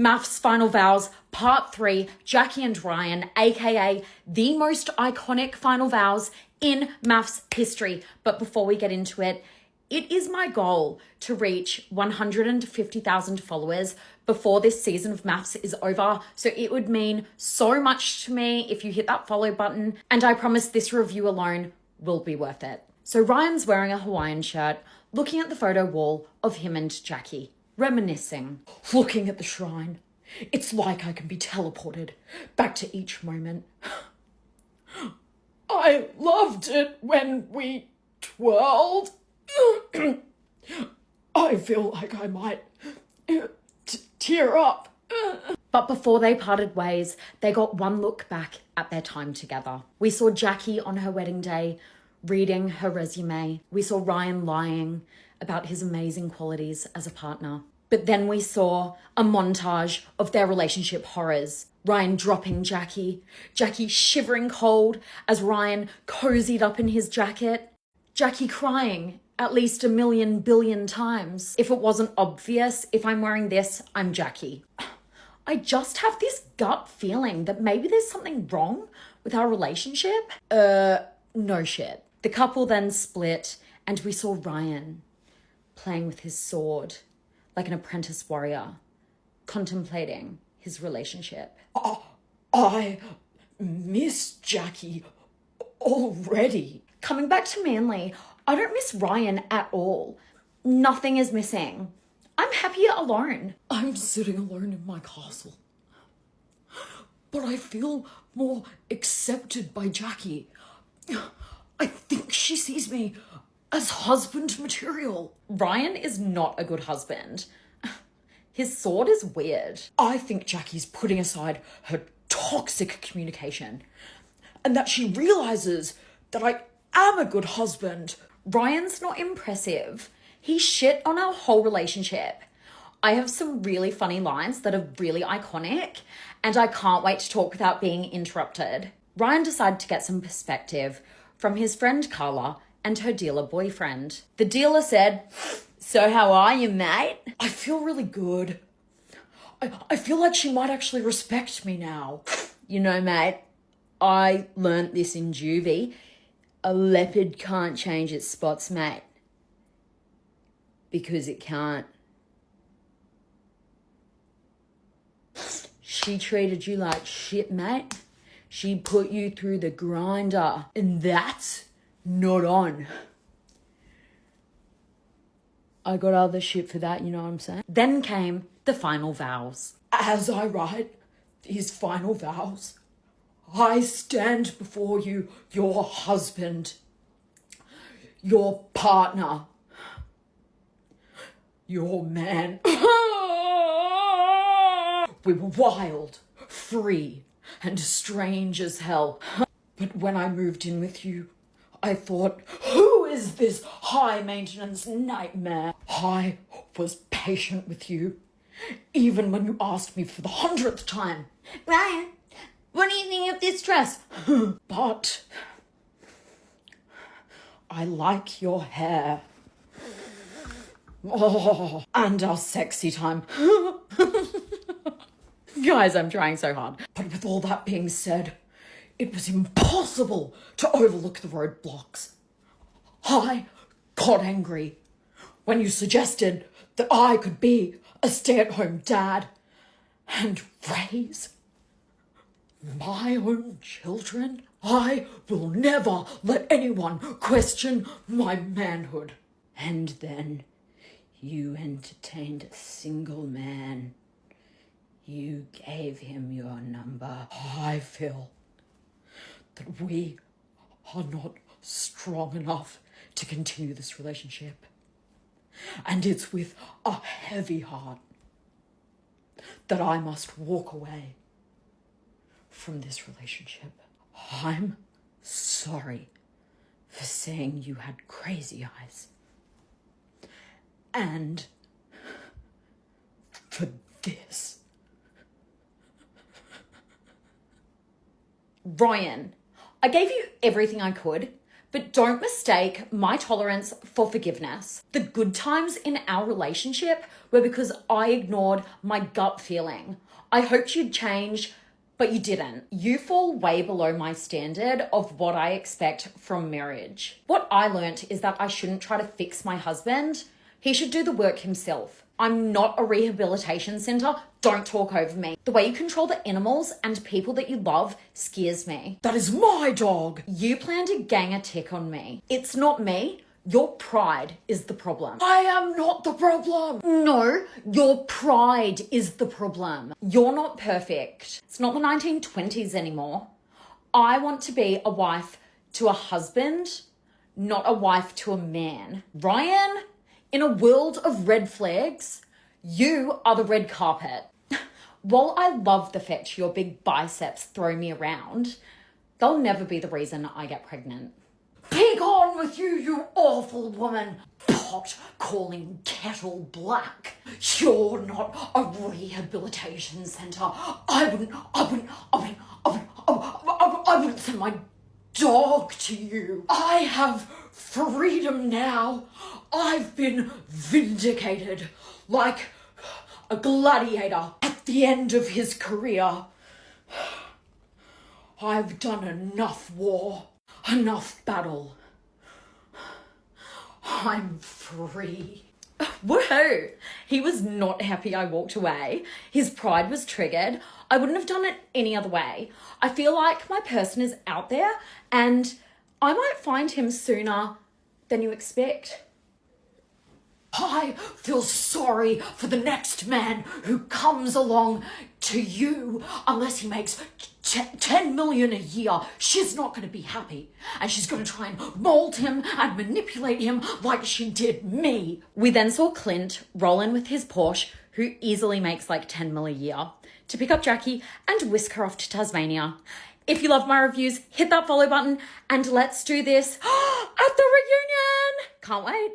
MAFS Final Vows, Part 3, Jacqui and Ryan, aka the most iconic final vows in MAFS history. But before we get into it, it is my goal to reach 150,000 followers before this season of MAFS is over. So it would mean so much to me if you hit that follow button, and I promise this review alone will be worth it. So Ryan's wearing a Hawaiian shirt, looking at the photo wall of him and Jacqui, reminiscing, looking at the shrine. It's like I can be teleported back to each moment. I loved it when we twirled. I feel like I might tear up. But before they parted ways, they got one look back at their time together. We saw Jacqui on her wedding day, reading her resume. We saw Ryan lying about his amazing qualities as a partner. But then we saw a montage of their relationship horrors. Ryan dropping Jacqui, Jacqui shivering cold as Ryan cozied up in his jacket, Jacqui crying at least 1,000,000 billion times. If it wasn't obvious, if I'm wearing this, I'm Jacqui. I just have this gut feeling that maybe there's something wrong with our relationship. No shit. The couple then split and we saw Ryan playing with his sword like an apprentice warrior, contemplating his relationship. I miss Jacqui already. Coming back to Manly, I don't miss Ryan at all. Nothing is missing. I'm happier alone. I'm sitting alone in my castle, but I feel more accepted by Jacqui. I think she sees me as husband material. Ryan is not a good husband. His sword is weird. I think Jacqui's putting aside her toxic communication and that she realizes that I am a good husband. Ryan's not impressive. He shit on our whole relationship. I have some really funny lines that are really iconic, and I can't wait to talk without being interrupted. Ryan decided to get some perspective from his friend Carla and her dealer boyfriend. The dealer said, "So how are you, mate?" I feel really good. I feel like she might actually respect me now. You know, mate, I learnt this in juvie. A leopard can't change its spots, mate. Because it can't. She treated you like shit, mate. She put you through the grinder. And that's not on. I got other shit for that, you know what I'm saying? Then came the final vows. As I write these final vows, I stand before you, your husband, your partner, your man. We were wild, free, and strange as hell. But when I moved in with you, I thought, who is this high-maintenance nightmare? I was patient with you, even when you asked me for the 100th time, "Ryan, what do you think of this dress?" But I like your hair. Oh, and our sexy time. Guys, I'm trying so hard. But with all that being said, it was impossible to overlook the roadblocks. I got angry when you suggested that I could be a stay-at-home dad and raise my own children. I will never let anyone question my manhood. And then you entertained a single man. You gave him your number. I feel that we are not strong enough to continue this relationship. And it's with a heavy heart that I must walk away from this relationship. I'm sorry for saying you had crazy eyes. And for this. Ryan, I gave you everything I could, But don't mistake my tolerance for forgiveness. The good times in our relationship were because I ignored my gut feeling. I hoped you'd change, but you didn't. You fall way below my standard of what I expect from marriage. What I learnt is that I shouldn't try to fix my husband. He should do the work himself. I'm not a rehabilitation centre. Don't talk over me. The way you control the animals and people that you love scares me. That is my dog. You planned a gang attack on me. It's not me. Your pride is the problem. I am not the problem. No, your pride is the problem. You're not perfect. It's not the 1920s anymore. I want to be a wife to a husband, not a wife to a man. Ryan, in a world of red flags, you are the red carpet. While I love the fact your big biceps throw me around, they'll never be the reason I get pregnant. Pig on with you, you awful woman. Pot calling kettle black. You're not a rehabilitation centre. I wouldn't send my dog to you. I have freedom now. I've been vindicated like a gladiator at the end of his career. I've done enough war, enough battle. I'm free. Woohoo! He was not happy I walked away. His pride was triggered. I wouldn't have done it any other way. I feel like my person is out there and I might find him sooner than you expect. I feel sorry for the next man who comes along to you unless he makes 10 million a year. She's not going to be happy and she's going to try and mold him and manipulate him like she did me. We then saw Clint roll in with his Porsche, who easily makes like 10 mil a year, to pick up Jacqui and whisk her off to Tasmania. If you love my reviews, hit that follow button and let's do this at the reunion. Can't wait.